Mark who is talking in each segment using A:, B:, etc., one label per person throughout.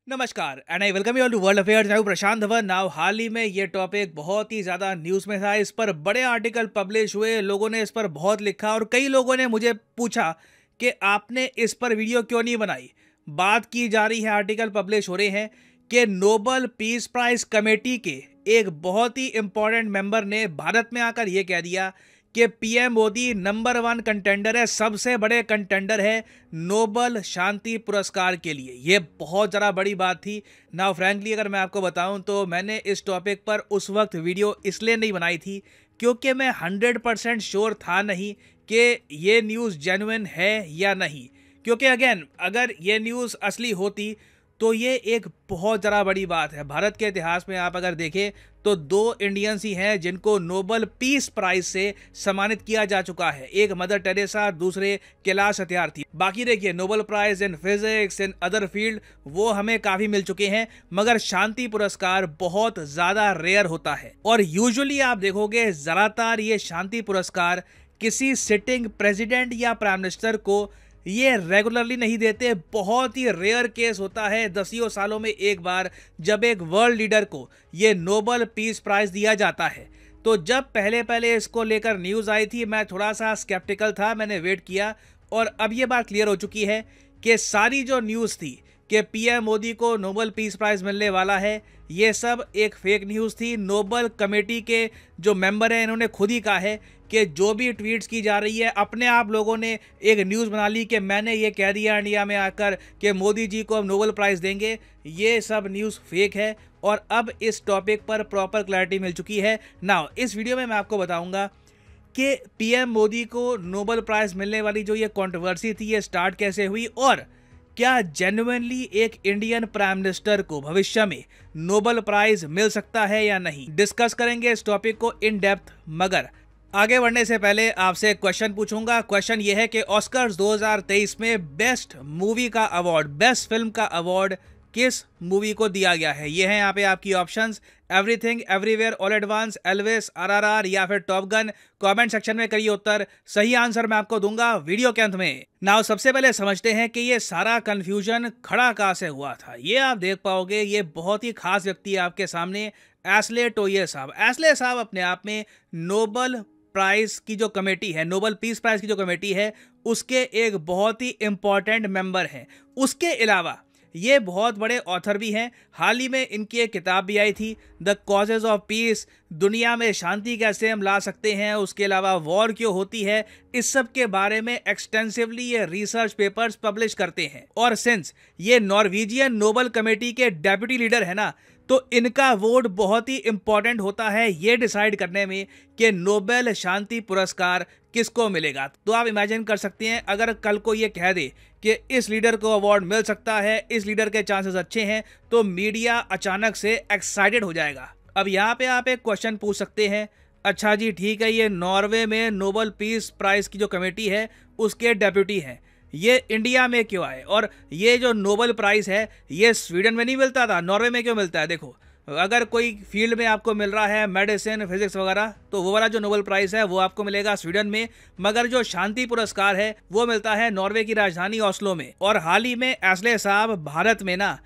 A: नमस्कार and I welcome you all to world affairs. Now Prashant Dhawan. Now हाल ही में ये टॉपिक बहुत ही ज़्यादा न्यूज़ में था। इस पर बड़े आर्टिकल पब्लिश हुए, लोगों ने इस पर बहुत लिखा और कई लोगों ने मुझे पूछा कि आपने इस पर वीडियो क्यों नहीं बनाई। बात की जा रही है, आर्टिकल पब्लिश हो रहे हैं कि नोबेल पीस प्राइज कमेटी के एक बहुत ही इंपॉर्टेंट मेंबर ने भारत में आकर यह कह दिया कि पीएम मोदी नंबर 1 कंटेंडर है, सबसे बड़े कंटेंडर है नोबेल शांति पुरस्कार के लिए। ये बहुत ज़रा बड़ी बात थी। नाउ फ्रैंकली अगर मैं आपको बताऊं तो मैंने इस टॉपिक पर उस वक्त वीडियो इसलिए नहीं बनाई थी क्योंकि मैं 100% श्योर था नहीं कि ये न्यूज़ जेन्युइन है या नहीं। क्योंकि अगेन अगर ये न्यूज़ असली होती तो ये एक बहुत ज़रा बड़ी बात है। भारत के इतिहास में आप अगर देखें तो 2 इंडियंस ही हैं जिनको नोबेल पीस प्राइज से सम्मानित किया जा चुका है। एक मदर टेरेसा, दूसरे कैलाश सत्यार्थी। बाकी देखिए Nobel prize in physics in other field वो हमें काफ़ी मिल चुके हैं, मगर शांति पुरस्कार बहुत ज़्यादा रेयर होता है। और यूजुअली आप देखोगे ज़्यादातर ये शांति पुरस्कार किसी सिटिंग प्रेसिडेंट या प्राइम मिनिस्टर को ये रेगुलरली नहीं देते। बहुत ही रेयर केस होता है, दसियों सालों में एक बार, जब एक वर्ल्ड लीडर को ये नोबेल पीस प्राइज दिया जाता है। तो जब पहले पहले इसको लेकर न्यूज़ आई थी मैं थोड़ा सा स्केप्टिकल था, मैंने वेट किया और अब ये बात क्लियर हो चुकी है कि सारी जो न्यूज़ थी कि पीएम मोदी को नोबेल पीस प्राइज मिलने वाला है, ये सब एक फेक न्यूज़ थी। नोबेल कमेटी के जो मेंबर हैं इन्होंने खुद ही कहा है कि जो भी ट्वीट्स की जा रही है, अपने आप लोगों ने एक न्यूज़ बना ली कि मैंने ये कह दिया इंडिया में आकर कि मोदी जी को हम नोबेल प्राइज़ देंगे। ये सब न्यूज़ फेक है और अब इस टॉपिक पर प्रॉपर क्लैरिटी मिल चुकी है। नाउ इस वीडियो में मैं आपको बताऊंगा कि पीएम मोदी को नोबेल प्राइज़ मिलने वाली जो ये कंट्रोवर्सी थी ये स्टार्ट कैसे हुई और क्या जेन्युइनली एक इंडियन प्राइम मिनिस्टर को भविष्य में नोबेल प्राइज मिल सकता है या नहीं। डिस्कस करेंगे इस टॉपिक को इन डेप्थ, मगर आगे बढ़ने से पहले आपसे एक क्वेश्चन पूछूंगा। क्वेश्चन ये है कि ऑस्कर्स 2023 में बेस्ट मूवी का अवार्ड, बेस्ट फिल्म का अवार्ड किस मूवी को दिया गया है। ये हैं यहाँ पे आपकी options, everything everywhere all at once, Elvis, RRR या फिर टॉप गन। कमेंट सेक्शन में करिए उत्तर, सही आंसर मैं आपको दूंगा वीडियो के अंत में। नाउ सबसे पहले समझते हैं कि ये सारा कंफ्यूजन खड़ा कहाँ से हुआ था। ये आप देख पाओगे, ये बहुत ही खास व्यक्ति है आपके सामने, एस्ले टोये साहब। एस्ले साहब अपने आप में नोबेल प्राइज की जो कमेटी है, नोबेल पीस प्राइज की जो कमेटी है, उसके एक बहुत ही इंपॉर्टेंट मेंबर हैं। उसके अलावा ये बहुत बड़े ऑथर भी हैं। हाल ही में इनकी एक किताब भी आई थी, द कॉजेज ऑफ पीस, दुनिया में शांति कैसे हम ला सकते हैं, उसके अलावा वॉर क्यों होती है, इस सब के बारे में एक्सटेंसिवली ये रिसर्च पेपर्स पब्लिश करते हैं। और सिंस ये नॉर्वेजियन नोबेल कमेटी के डेप्यूटी लीडर है ना, तो इनका वोट बहुत ही इंपॉर्टेंट होता है ये डिसाइड करने में कि नोबेल शांति पुरस्कार किसको मिलेगा। तो आप इमेजिन कर सकते हैं अगर कल को ये कह दे कि इस लीडर को अवार्ड मिल सकता है, इस लीडर के चांसेस अच्छे हैं, तो मीडिया अचानक से एक्साइटेड हो जाएगा। अब यहाँ पे आप एक क्वेश्चन पूछ सकते हैं, अच्छा जी ठीक है, ये नॉर्वे में नोबेल पीस प्राइज की जो कमेटी है उसके डेप्यूटी हैं, ये इंडिया में क्यों आए? और ये जो नोबेल प्राइज़ है ये स्वीडन में नहीं मिलता था, नॉर्वे में क्यों मिलता है? देखो, अगर कोई फील्ड में आपको मिल रहा है मेडिसिन, फिजिक्स वगैरह, तो वो वाला जो नोबेल प्राइज़ है वो आपको मिलेगा स्वीडन में, मगर जो शांति पुरस्कार है वो मिलता है नॉर्वे की राजधानी ऑस्लो में। और हाल ही में एस्ले साहब भारत में ना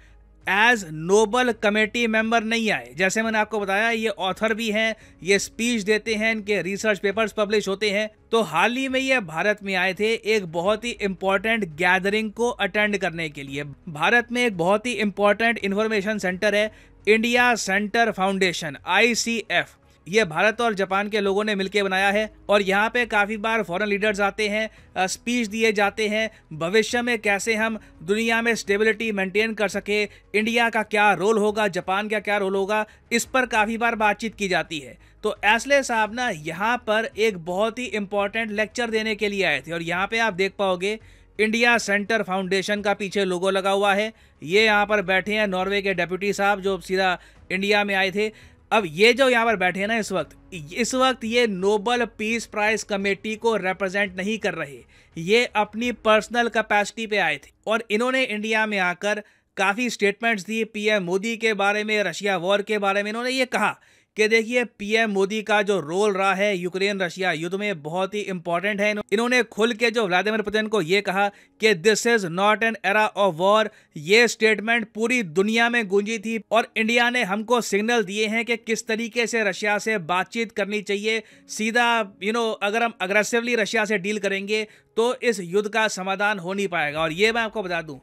A: एज नोबेल कमेटी मेंबर नहीं आए। जैसे मैंने आपको बताया ये ऑथर भी हैं, ये स्पीच देते हैं, इनके रिसर्च पेपर्स पब्लिश होते हैं। तो हाल ही में ये भारत में आए थे एक बहुत ही इंपॉर्टेंट गैदरिंग को अटेंड करने के लिए। भारत में एक बहुत ही इंपॉर्टेंट इंफॉर्मेशन सेंटर है, इंडिया सेंटर फाउंडेशन, ICF। ये भारत और जापान के लोगों ने मिलकर बनाया है और यहाँ पे काफ़ी बार फॉरेन लीडर्स आते हैं, स्पीच दिए जाते हैं, भविष्य में कैसे हम दुनिया में स्टेबिलिटी मेंटेन कर सके, इंडिया का क्या रोल होगा, जापान का क्या रोल होगा, इस पर काफ़ी बार बातचीत की जाती है। तो एस्ले साहब ना यहाँ पर एक बहुत ही इंपॉर्टेंट लेक्चर देने के लिए आए थे और यहाँ पे आप देख पाओगे इंडिया सेंटर फाउंडेशन का पीछे लोगो लगा हुआ है। ये यहाँ पर बैठे हैं नॉर्वे के डेप्यूटी साहब जो सीधा इंडिया में आए थे। अब ये जो यहाँ पर बैठे हैं ना इस वक्त ये नोबेल पीस प्राइज कमेटी को रिप्रेजेंट नहीं कर रहे, ये अपनी पर्सनल कैपेसिटी पे आए थे और इन्होंने इंडिया में आकर काफ़ी स्टेटमेंट्स दी पीएम मोदी के बारे में, रशिया वॉर के बारे में। इन्होंने ये कहा कि देखिए पीएम मोदी का जो रोल रहा है यूक्रेन रशिया युद्ध में बहुत ही इंपॉर्टेंट है। इन्होंने खुल के जो व्लादिमीर पुतिन को ये कहा कि this is not an era of war. ये स्टेटमेंट पूरी दुनिया में गूंजी थी और इंडिया ने हमको सिग्नल दिए हैं कि किस तरीके से रशिया से बातचीत करनी चाहिए। सीधा अगर हम अग्रेसिवली रशिया से डील करेंगे तो इस युद्ध का समाधान हो नहीं पाएगा। और ये मैं आपको बता दूं,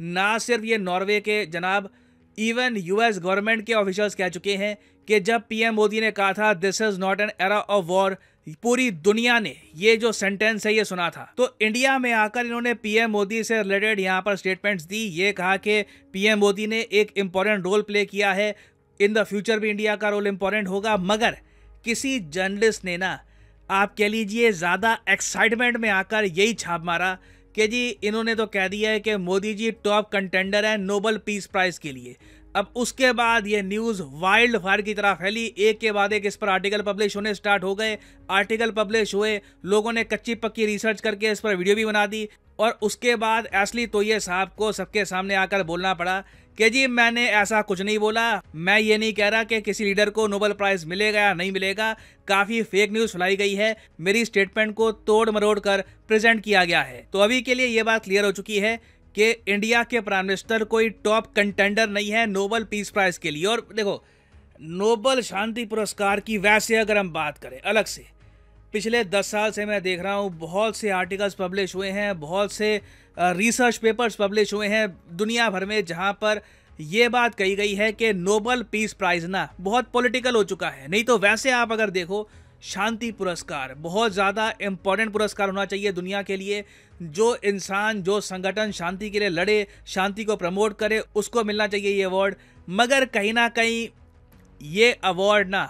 A: ना सिर्फ ये नॉर्वे के जनाब, इवन यूएस गवर्नमेंट के ऑफिशियल्स कह चुके हैं कि जब पीएम मोदी ने कहा था this is not an era of war, पूरी दुनिया ने ये जो सेंटेंस है ये सुना था। तो इंडिया में आकर इन्होंने पीएम मोदी से रिलेटेड यहाँ पर स्टेटमेंट्स दी। ये कहा कि पीएम मोदी ने एक इंपॉर्टेंट रोल प्ले किया है, इन द फ्यूचर भी इंडिया का रोल इंपॉर्टेंट होगा। मगर किसी जर्नलिस्ट ने ना, आप कह लीजिए ज़्यादा एक्साइटमेंट में आकर यही छाप मारा कि जी इन्होंने तो कह दिया है कि मोदी जी टॉप कंटेंडर है नोबेल पीस प्राइज के लिए। अब उसके बाद ये न्यूज़ वाइल्ड फायर की तरह फैली, एक के बाद एक इस पर आर्टिकल पब्लिश होने स्टार्ट हो गए। आर्टिकल पब्लिश हुए, लोगों ने कच्ची पक्की रिसर्च करके इस पर वीडियो भी बना दी और उसके बाद एशली तोये साहब को सबके सामने आकर बोलना पड़ा कि जी मैंने ऐसा कुछ नहीं बोला, मैं ये नहीं कह रहा कि किसी लीडर को नोबेल प्राइज मिलेगा या नहीं मिलेगा। काफ़ी फेक न्यूज़ फैलाई गई है, मेरी स्टेटमेंट को तोड़ मरोड़ कर प्रेजेंट किया गया है। तो अभी के लिए ये बात क्लियर हो चुकी है कि इंडिया के प्राइम मिनिस्टर कोई टॉप कंटेंडर नहीं है नोबेल पीस प्राइज के लिए। और देखो, नोबेल शांति पुरस्कार की वैसे अगर हम बात करें अलग से, पिछले 10 साल से मैं देख रहा हूँ बहुत से आर्टिकल्स पब्लिश हुए हैं, बहुत से रिसर्च पेपर्स पब्लिश हुए हैं दुनिया भर में, जहाँ पर यह बात कही गई है कि नोबेल पीस प्राइज ना बहुत पॉलिटिकल हो चुका है। नहीं तो वैसे आप अगर देखो, शांति पुरस्कार बहुत ज़्यादा इम्पोर्टेंट पुरस्कार होना चाहिए दुनिया के लिए। जो इंसान, जो संगठन शांति के लिए लड़े, शांति को प्रमोट करे, उसको मिलना चाहिए ये अवार्ड। मगर कहीं ना कहीं ये अवार्ड ना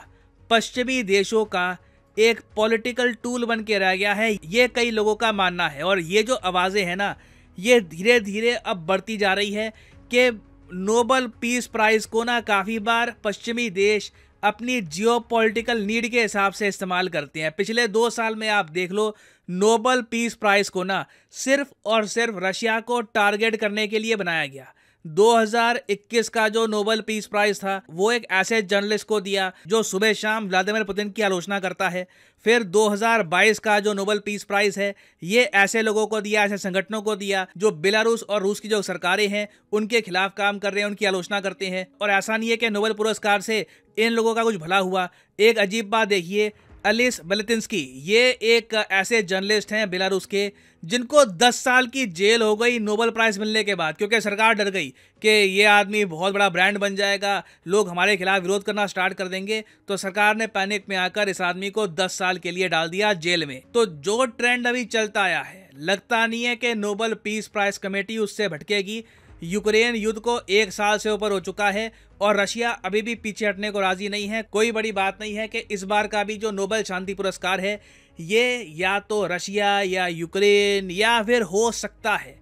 A: पश्चिमी देशों का एक पॉलिटिकल टूल बन के रह गया है, ये कई लोगों का मानना है। और ये जो आवाज़ें हैं ना, ये धीरे धीरे अब बढ़ती जा रही है कि नोबेल पीस प्राइज को ना काफ़ी बार पश्चिमी देश अपनी जियोपॉलिटिकल नीड के हिसाब से इस्तेमाल करते हैं। पिछले 2 साल में आप देख लो, नोबेल पीस प्राइज को ना सिर्फ और सिर्फ रशिया को टारगेट करने के लिए बनाया गया। 2021 का जो नोबेल पीस प्राइज था वो एक ऐसे जर्नलिस्ट को दिया जो सुबह शाम व्लादिमीर पुतिन की आलोचना करता है। फिर 2022 का जो नोबेल पीस प्राइज है ये ऐसे लोगों को दिया, ऐसे संगठनों को दिया जो बेलारूस और रूस की जो सरकारें हैं उनके खिलाफ काम कर रहे हैं, उनकी आलोचना करते हैं। और ऐसा नहीं है कि नोबेल पुरस्कार से इन लोगों का कुछ भला हुआ। एक अजीब बात देखिए, अलिस बेलेतिन्स्की, ये एक ऐसे जर्नलिस्ट हैं बेलारूस के जिनको 10 साल की जेल हो गई नोबेल प्राइज मिलने के बाद, क्योंकि सरकार डर गई कि ये आदमी बहुत बड़ा ब्रांड बन जाएगा, लोग हमारे खिलाफ विरोध करना स्टार्ट कर देंगे। तो सरकार ने पैनिक में आकर इस आदमी को 10 साल के लिए डाल दिया जेल में। तो जो ट्रेंड अभी चलता आया है, लगता नहीं है कि नोबेल पीस प्राइज कमेटी उससे भटकेगी। यूक्रेन युद्ध को 1 साल से ऊपर हो चुका है और रशिया अभी भी पीछे हटने को राजी नहीं है। कोई बड़ी बात नहीं है कि इस बार का भी जो नोबेल शांति पुरस्कार है ये या तो रशिया या यूक्रेन या फिर हो सकता है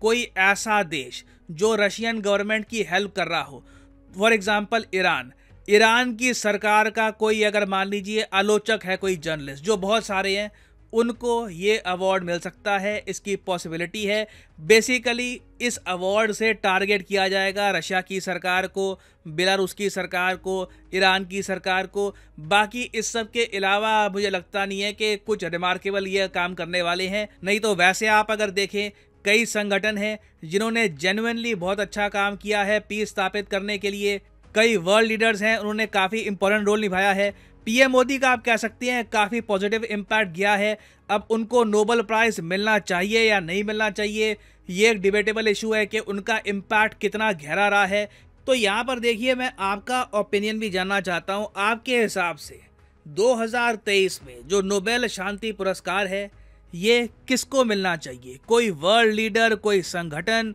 A: कोई ऐसा देश जो रशियन गवर्नमेंट की हेल्प कर रहा हो। फॉर एग्जाम्पल ईरान की सरकार का कोई, अगर मान लीजिए आलोचक है, कोई जर्नलिस्ट, जो बहुत सारे हैं, उनको ये अवार्ड मिल सकता है, इसकी पॉसिबिलिटी है। बेसिकली इस अवार्ड से टारगेट किया जाएगा रशिया की सरकार को, बेलारूस की सरकार को, ईरान की सरकार को। बाकी इस सब के अलावा मुझे लगता नहीं है कि कुछ रिमार्केबल ये काम करने वाले हैं। नहीं तो वैसे आप अगर देखें, कई संगठन हैं जिन्होंने जेन्युइनली बहुत अच्छा काम किया है पीस स्थापित करने के लिए। कई वर्ल्ड लीडर्स हैं, उन्होंने काफ़ी इंपॉर्टेंट रोल निभाया है। पीएम मोदी का आप कह सकते हैं काफ़ी पॉजिटिव इम्पैक्ट गया है। अब उनको नोबेल प्राइज मिलना चाहिए या नहीं मिलना चाहिए, ये एक डिबेटेबल इशू है कि उनका इम्पैक्ट कितना गहरा रहा है। तो यहाँ पर देखिए, मैं आपका ओपिनियन भी जानना चाहता हूँ। आपके हिसाब से 2023 में जो नोबेल शांति पुरस्कार है ये किसको मिलना चाहिए? कोई वर्ल्ड लीडर, कोई संगठन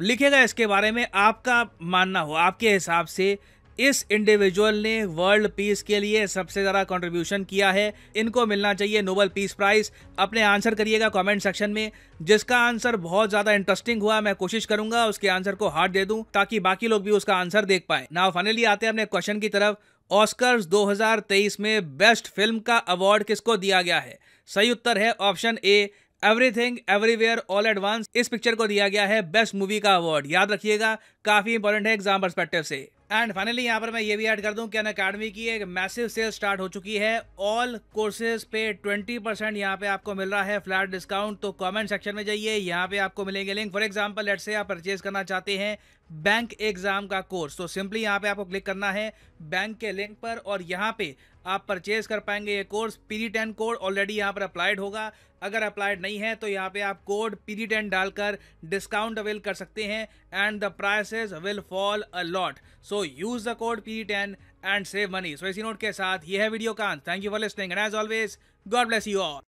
A: लिखेगा इसके बारे में, आपका मानना हो, आपके हिसाब से इस इंडिविजुअल ने वर्ल्ड पीस के लिए सबसे ज़्यादा कंट्रीब्यूशन किया है, इनको मिलना चाहिए नोबेल पीस प्राइज। अपने आंसर करिएगा कमेंट सेक्शन में। जिसका आंसर बहुत ज़्यादा इंटरेस्टिंग हुआ, मैं कोशिश करूंगा उसके आंसर को हार्ट दे दूं ताकि बाकी लोग भी उसका आंसर देख पाए। नाउ फाइनली आते हैं अपने क्वेश्चन की तरफ। ऑस्कर्स 2023 में बेस्ट फिल्म का अवार्ड किसको दिया गया है? सही उत्तर है option A, everything everywhere all at once. इस पिक्चर को दिया गया है बेस्ट मूवी का अवार्ड। याद रखिएगा, काफी इंपॉर्टेंट है एग्जाम पर्सपेक्टिव से। एंड फाइनली यहाँ पर मैं ये भी ऐड कर दूं कि अनअकैडमी की एक मैसिव सेल स्टार्ट हो चुकी है। ऑल कोर्सेज पे 20% यहाँ पे आपको मिल रहा है फ्लैट डिस्काउंट। तो कमेंट सेक्शन में जाइए, यहाँ पे आपको मिलेंगे link. For example let's say आप परचेज करना चाहते हैं बैंक एग्जाम का कोर्स, तो सिंपली यहाँ पे आपको क्लिक करना है बैंक के लिंक पर और यहाँ पे आप परचेज कर पाएंगे ये कोर्स। PD10 कोड ऑलरेडी यहाँ पर अप्लाइड होगा, अगर अप्लाइड नहीं है तो यहाँ पे आप कोड PD10 डालकर डिस्काउंट अवेल कर सकते हैं and the prices will fall a lot. So use the code PD10 and save money. So इसी नोट के साथ ये है वीडियो का अंत। Thank you for listening and as always God bless you all.